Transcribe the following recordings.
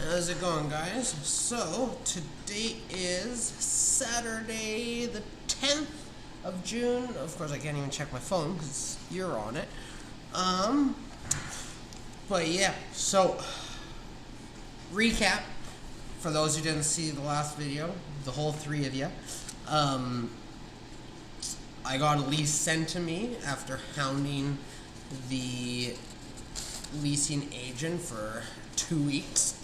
How's it going, guys? So, today is Saturday the 10th of June. Of course, I can't even check my phone because you're on it. But yeah, so, recap for those who didn't see the last video, the whole three of you. I got a lease sent to me after hounding the leasing agent for 2 weeks.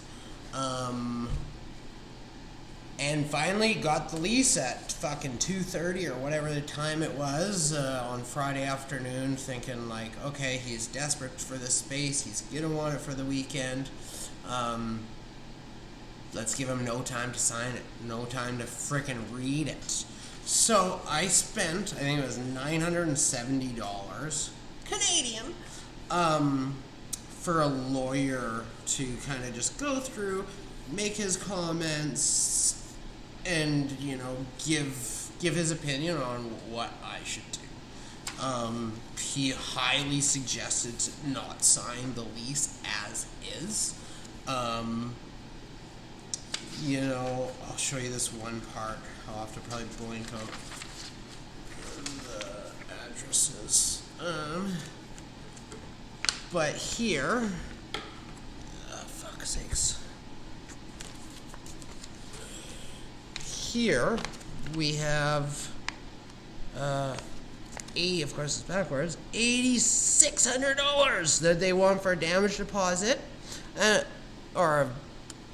And finally got the lease at fucking 2:30 or whatever the time it was on Friday afternoon, thinking like, okay, he's desperate for this space, he's gonna want it for the weekend. Let's give him no time to sign it, no time to frickin' read it. So I spent, I think it was $970 Canadian, for a lawyer to kind of just go through, make his comments, and give his opinion on what I should do. He highly suggested to not sign the lease as is. I'll show you this one part. I'll have to probably blank out the addresses. But here, fuck's sakes. Here we have, of course it's backwards, $8,600 that they want for a damage deposit, or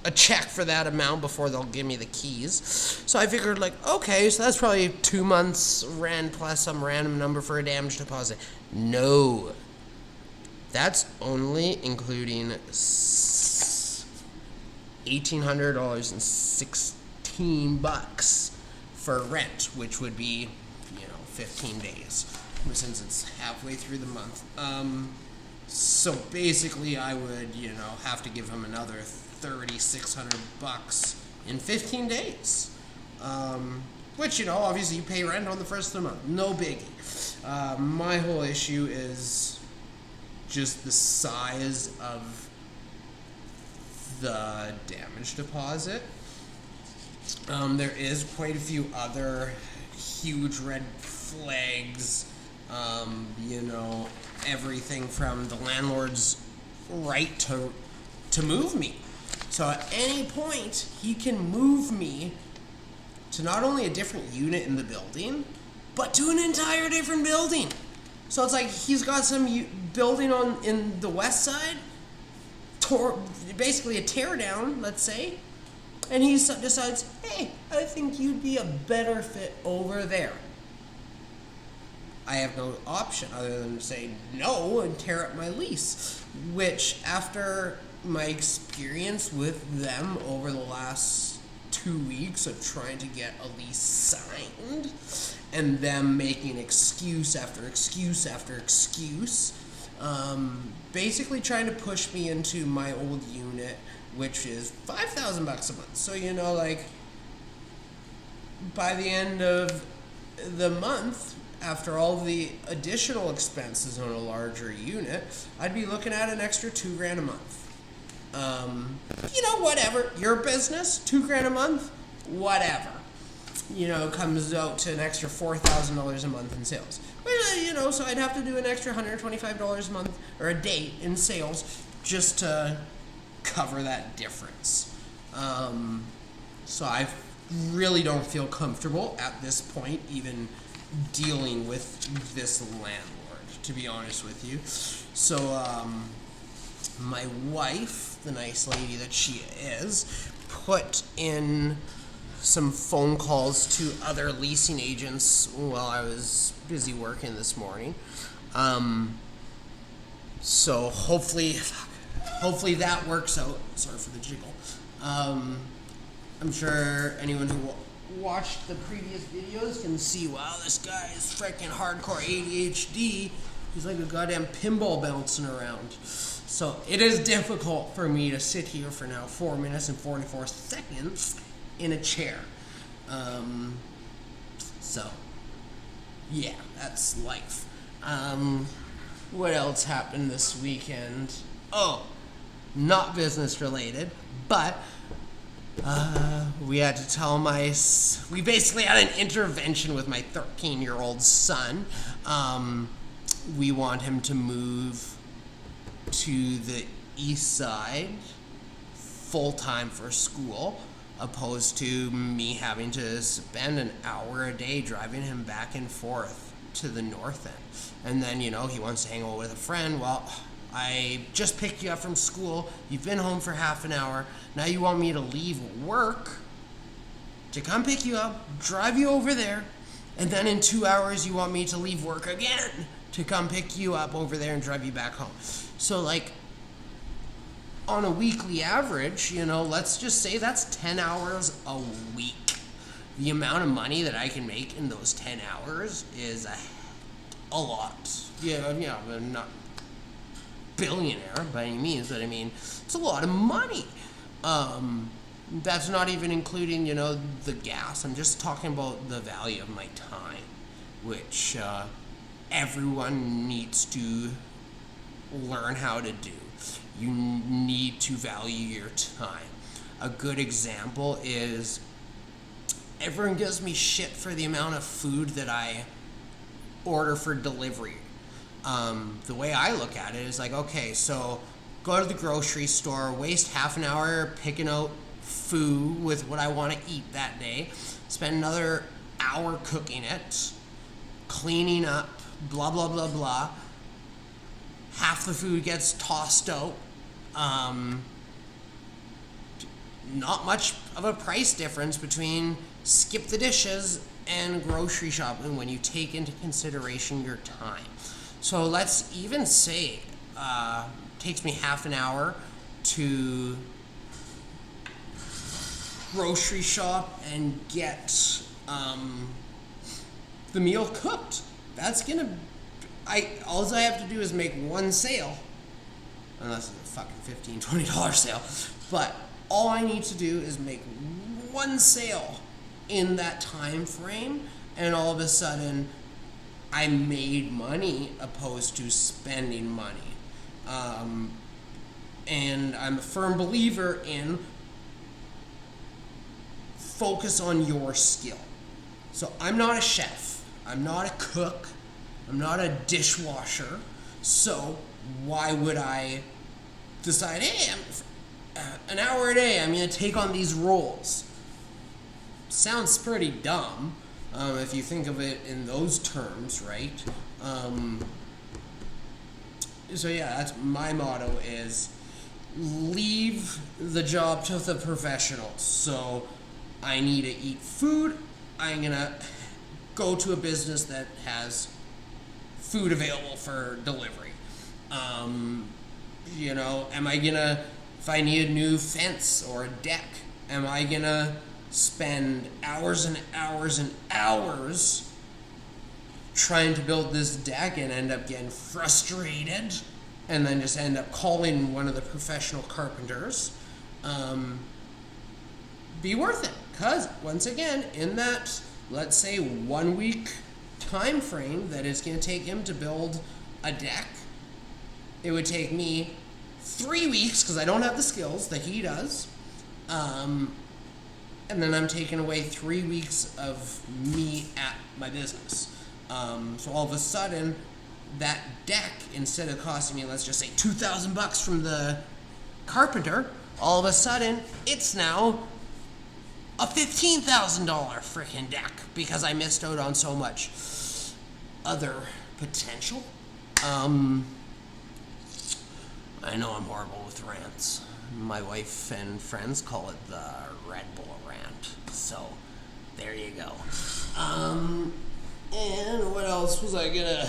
a check for that amount before they'll give me the keys. So I figured, like, okay, so that's probably 2 months rent plus some random number for a damage deposit. No. That's only including $1,800 and $16 for rent, which would be, 15 days, since it's halfway through the month. So basically, I would, have to give him another $3,600 in 15 days. Which, obviously you pay rent on the first of the month. No biggie. My whole issue is just the size of the damage deposit. There is quite a few other huge red flags. Everything from the landlord's right to move me. So at any point, he can move me to not only a different unit in the building, but to an entire different building. So it's like he's got some building in the west side, basically a tear down, let's say, and he decides, hey, I think you'd be a better fit over there. I have no option other than to say no and tear up my lease, which after my experience with them over the last 2 weeks of trying to get a lease signed and them making excuse after excuse after excuse, basically trying to push me into my old unit, which is $5,000 a month. So, by the end of the month, after all the additional expenses on a larger unit, I'd be looking at an extra $2,000 a month. Whatever, your business, $2,000 a month, whatever. Comes out to an extra $4,000 a month in sales. So I'd have to do an extra $125 a month or a day in sales just to cover that difference. So I really don't feel comfortable at this point even dealing with this landlord, to be honest with you. So my wife, the nice lady that she is, put in some phone calls to other leasing agents while I was busy working this morning. So hopefully that works out. Sorry for the jiggle. I'm sure anyone who watched the previous videos can see, wow, this guy is freaking hardcore ADHD. He's like a goddamn pinball bouncing around. So it is difficult for me to sit here for now 4 minutes and 44 seconds in a chair. So yeah, that's life. What else happened this weekend? Oh, not business related, but we had to tell we basically had an intervention with my 13-year-old son. We want him to move to the east side full-time for school, opposed to me having to spend an hour a day driving him back and forth to the north end. And then, he wants to hang out with a friend. Well, I just picked you up from school. You've been home for half an hour. Now you want me to leave work to come pick you up, drive you over there, and then in 2 hours you want me to leave work again to come pick you up over there and drive you back home. So, on a weekly average, let's just say that's 10 hours a week. The amount of money that I can make in those 10 hours is a lot. I'm not billionaire by any means, but it's a lot of money. That's not even including, the gas. I'm just talking about the value of my time, which everyone needs to learn how to do. You need to value your time. A good example is everyone gives me shit for the amount of food that I order for delivery. The way I look at it is okay, so go to the grocery store, waste half an hour picking out food with what I want to eat that day, spend another hour cooking it, cleaning up, blah, blah, blah, blah. Half the food gets tossed out. Not much of a price difference between skip the dishes and grocery shopping when you take into consideration your time. So let's even say it takes me half an hour to grocery shop and get the meal cooked. That's gonna all I have to do is make one sale, unless it's a fucking $15-20 sale, but all I need to do is make one sale in that time frame, and all of a sudden I made money opposed to spending money. And I'm a firm believer in focus on your skill. So I'm not a chef, I'm not a cook, I'm not a dishwasher, so why would I decide, hey, an hour a day, I'm going to take on these roles? Sounds pretty dumb if you think of it in those terms, right? So yeah, that's my motto is leave the job to the professionals. So I need to eat food, I'm going to go to a business that has food available for delivery. Am I gonna, if I need a new fence or a deck, am I gonna spend hours and hours and hours trying to build this deck and end up getting frustrated and then just end up calling one of the professional carpenters? Be worth it, because once again, in that, let's say 1 week time frame that it's going to take him to build a deck, it would take me 3 weeks because I don't have the skills that he does, and then I'm taking away 3 weeks of me at my business. So all of a sudden, that deck, instead of costing me, let's just say $2,000 from the carpenter, all of a sudden it's now a $15,000 freaking deck because I missed out on so much other potential. I know I'm horrible with rants. My wife and friends call it the Red Bull rant. So there you go. And what else was I gonna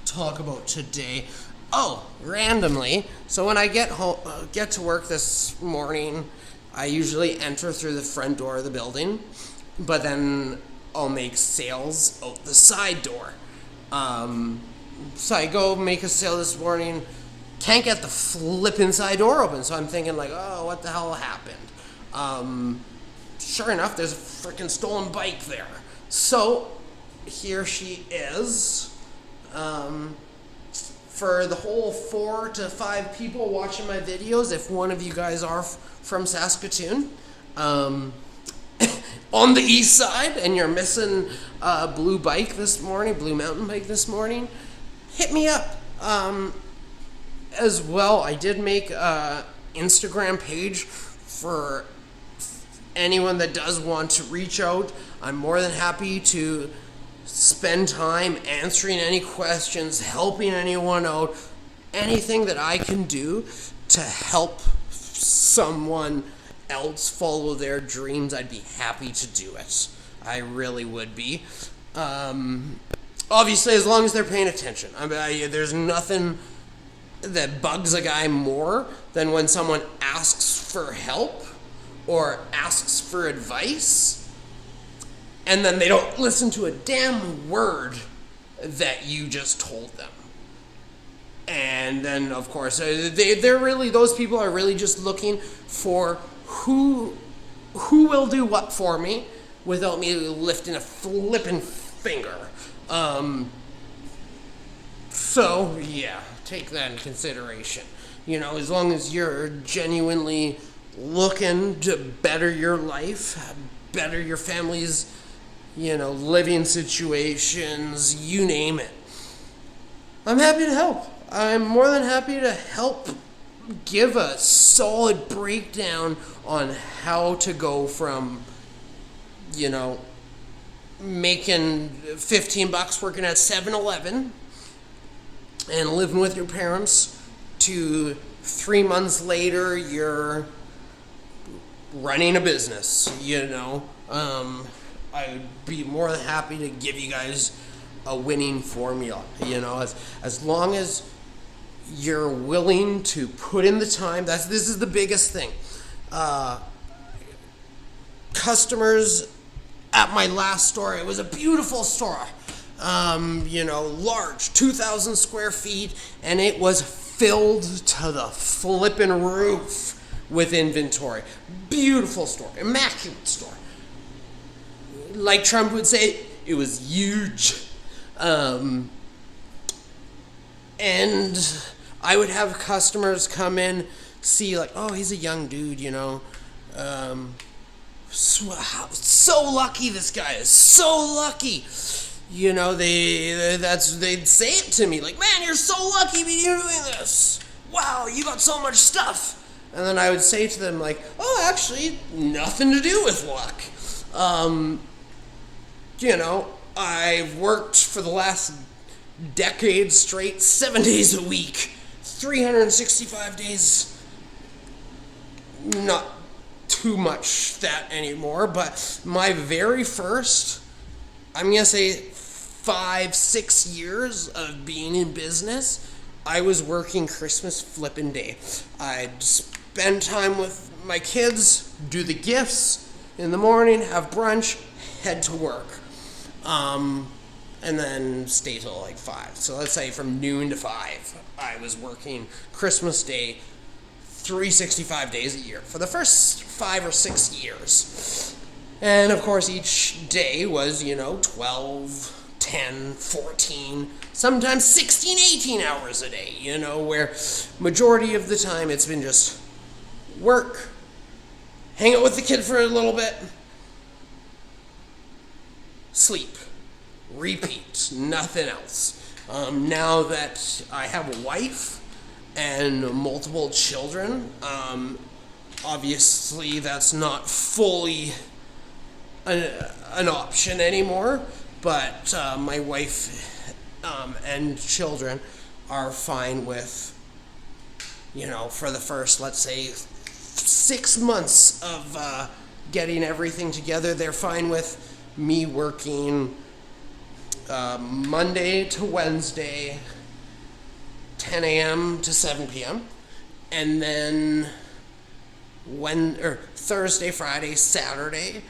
talk about today? Oh, randomly. So when I get to work this morning, I usually enter through the front door of the building, but then I'll make sales out the side door. So I go make a sale this morning, can't get the flippin' side door open, so I'm thinking oh, what the hell happened? Sure enough, there's a freaking stolen bike there. So here she is, for the whole 4 to 5 people watching my videos, if one of you guys are from Saskatoon, on the east side, and you're missing a blue mountain bike this morning, hit me up. As well, I did make a Instagram page for anyone that does want to reach out. I'm more than happy to spend time answering any questions, helping anyone out, anything that I can do to help someone else follow their dreams. I'd be happy to do it. I really would be. Obviously, as long as they're paying attention. There's nothing that bugs a guy more than when someone asks for help or asks for advice and then they don't listen to a damn word that you just told them. And then, of course, those people are really just looking for who will do what for me without me lifting a flippin' finger. So, yeah, take that in consideration. As long as you're genuinely looking to better your life, better your family's, living situations, you name it. I'm happy to help. I'm more than happy to help give a solid breakdown on how to go from, making $15 working at 7-Eleven and living with your parents to 3 months later you're running a business. I'd be more than happy to give you guys a winning formula. As long as you're willing to put in the time. This is the biggest thing. Customers at my last store, it was a beautiful store. Large, 2,000 square feet, and it was filled to the flippin' roof with inventory. Beautiful store, immaculate store. Like Trump would say, it was huge. And I would have customers come in, see like, oh, he's a young dude, so lucky this guy is, so lucky. They'd say it to me, like, man, you're so lucky to be doing this. Wow, you got so much stuff. And then I would say to them, like, oh, actually, nothing to do with luck. I've worked for the last decade straight, 7 days a week, 365 days, not too much that anymore, but my very first, I'm going to say 5-6 years of being in business, I was working Christmas flippin' day. I'd spend time with my kids, do the gifts in the morning, have brunch, head to work. And then stay till like 5. So let's say from noon to 5, I was working Christmas Day 365 days a year for the first 5 or 6 years. And of course each day was, 12, 10, 14, sometimes 16, 18 hours a day, where majority of the time it's been just work, hang out with the kid for a little bit, sleep, repeat, nothing else. Now that I have a wife and multiple children, obviously that's not fully an option anymore, but my wife and children are fine with, for the first, let's say, 6 months of getting everything together, they're fine with me working Monday to Wednesday, 10 a.m. to 7 p.m. and then Thursday, Friday, Saturday,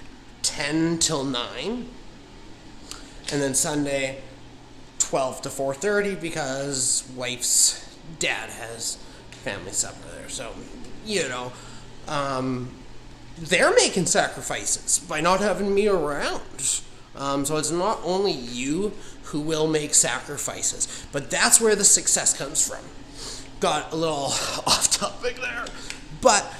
10 till 9, and then Sunday, 12 to 4:30, because wife's dad has family supper there. So, they're making sacrifices by not having me around. So it's not only you who will make sacrifices, but that's where the success comes from. Got a little off topic there. But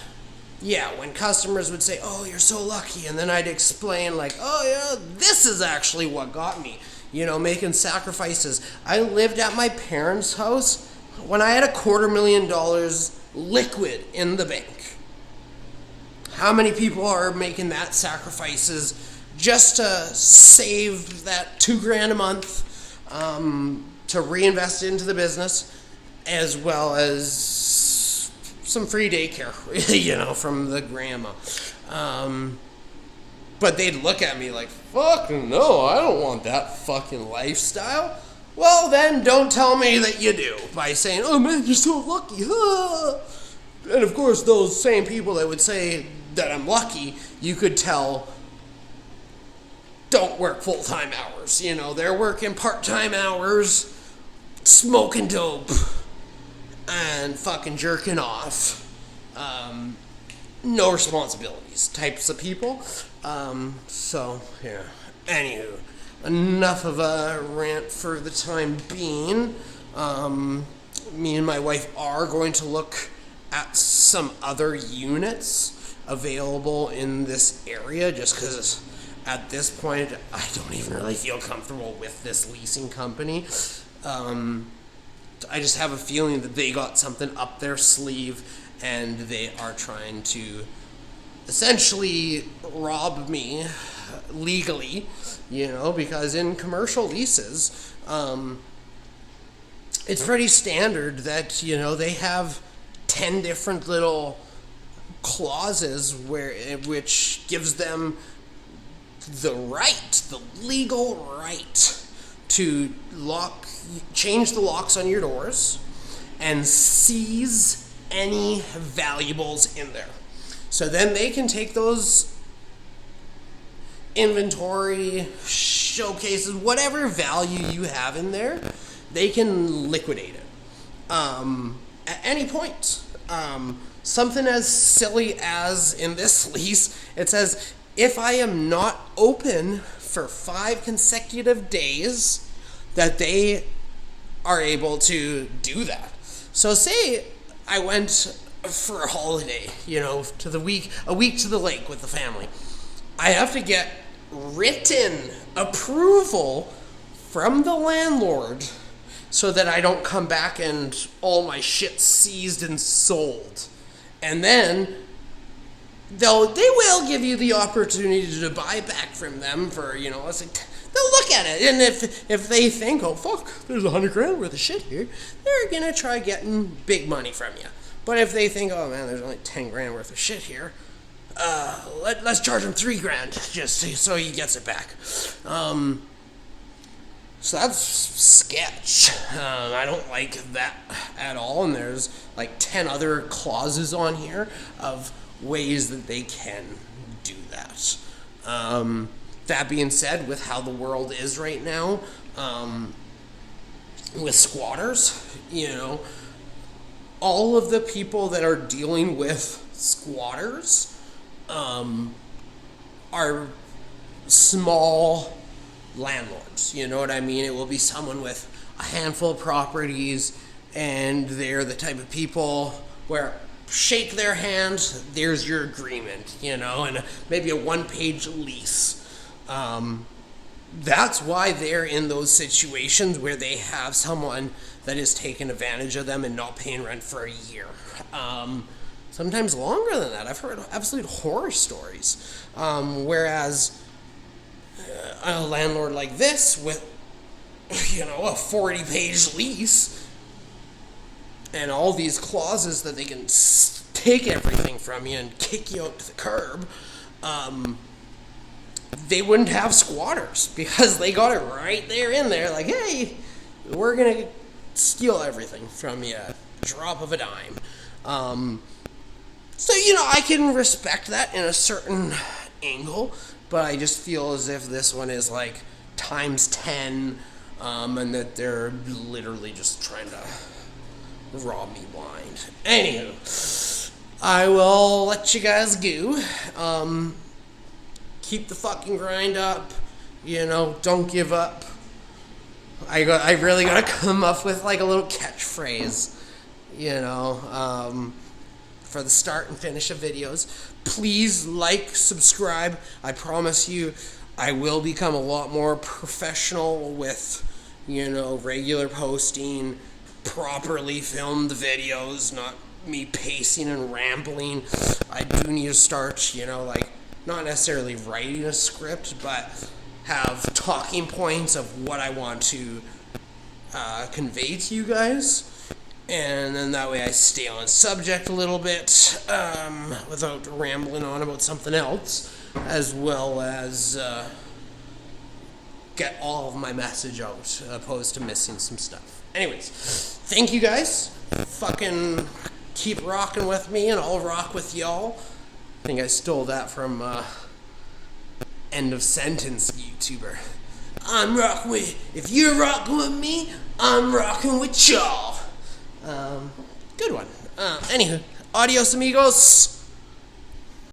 yeah, when customers would say, "Oh, you're so lucky," and then I'd explain like, "Oh yeah, this is actually what got me," making sacrifices. I lived at my parents' house when I had $250,000 liquid in the bank. How many people are making that sacrifices just to save that $2,000 a month, to reinvest into the business, as well as some free daycare, from the grandma. But they'd look at me like, fuck no, I don't want that fucking lifestyle. Well, then don't tell me that you do by saying, "Oh man, you're so lucky." And of course, those same people that would say that I'm lucky, you could tell don't work full-time hours. They're working part-time hours, smoking dope, and fucking jerking off. No responsibilities types of people. So, yeah. Anywho, enough of a rant for the time being. Me and my wife are going to look at some other units available in this area, just because at this point I don't even really feel comfortable with this leasing company. I just have a feeling that they got something up their sleeve and they are trying to essentially rob me legally, because in commercial leases, it's pretty standard that, they have 10 different little clauses which gives them the legal right to change the locks on your doors and seize any valuables in there. So then they can take those inventory, showcases, whatever value you have in there, they can liquidate it at any point. Something as silly as in this lease, it says, if I am not open for 5 consecutive days, that they are able to do that. So say I went for a holiday, a week to the lake with the family. I have to get written approval from the landlord so that I don't come back and all my shit seized and sold. And then they will give you the opportunity to buy back from them for, it's like, they'll look at it, and if they think, oh fuck, there's $100,000 worth of shit here, they're gonna try getting big money from you. But if they think, oh man, there's only $10,000 worth of shit here, let's charge him $3,000 just so he gets it back. So that's sketch. I don't like that at all. And there's like 10 other clauses on here of ways that they can do that. That being said, with how the world is right now, with squatters, all of the people that are dealing with squatters are small landlords. You know what I mean? It will be someone with a handful of properties, and they're the type of people where shake their hands, there's your agreement, and maybe a 1-page lease. That's why they're in those situations where they have someone that is taking advantage of them and not paying rent for a year. Sometimes longer than that. I've heard absolute horror stories. Whereas a landlord like this with, a 40-page lease and all these clauses that they can take everything from you and kick you out to the curb, they wouldn't have squatters because they got it right there in there. Like, hey, we're going to steal everything from you. Drop of a dime. So, I can respect that in a certain angle, but I just feel as if this one is like times 10, and that they're literally just trying to rob me blind. Anywho, I will let you guys go. Keep the fucking grind up. You know, don't give up. I really gotta come up with like a little catchphrase, you know, for the start and finish of videos. Please like, subscribe. I promise you, I will become a lot more professional with, you know, regular posting, properly filmed videos, not me pacing and rambling. I do need to start, you know, like, not necessarily writing a script, but have talking points of what I want to convey to you guys. And then that way I stay on subject a little bit without rambling on about something else, as well as get all of my message out, opposed to missing some stuff. Anyways, thank you guys. Fucking keep rocking with me, and I'll rock with y'all. I think I stole that from End of Sentence YouTuber. I'm rocking with, if you're rocking with me, I'm rocking with y'all. Good one. Anywho, adios amigos.